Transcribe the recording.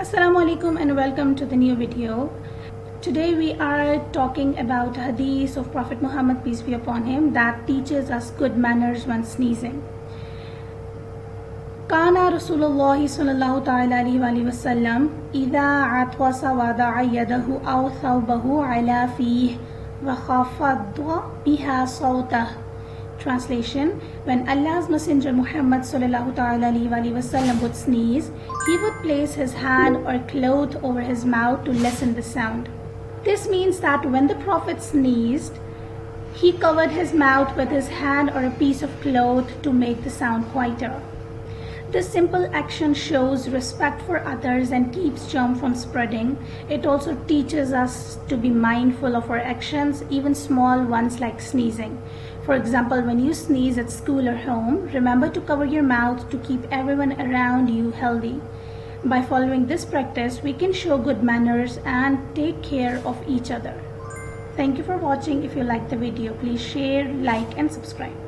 Assalamu alaikum and welcome to the new video. Today we are talking about hadith of Prophet Muhammad, peace be upon him, that teaches us good manners when sneezing. Kana Rasulullah sallallahu ta'ala alayhi wa sallam idha atwasa wada'a yadahu aw thawbahu ala fihi wa khafadda biha sawtah. Translation: when Allah's Messenger Muhammad sallallahu ta'ala alayhi wa sallam would sneeze, he would place his hand or cloth over his mouth to lessen the sound. This means that when the Prophet sneezed, he covered his mouth with his hand or a piece of cloth to make the sound quieter. This simple action shows respect for others and keeps germ from spreading. It also teaches us to be mindful of our actions, even small ones like sneezing. For example, when you sneeze at school or home, remember to cover your mouth to keep everyone around you healthy. By following this practice, we can show good manners and take care of each other. Thank you for watching. If you liked the video, please share, like and subscribe.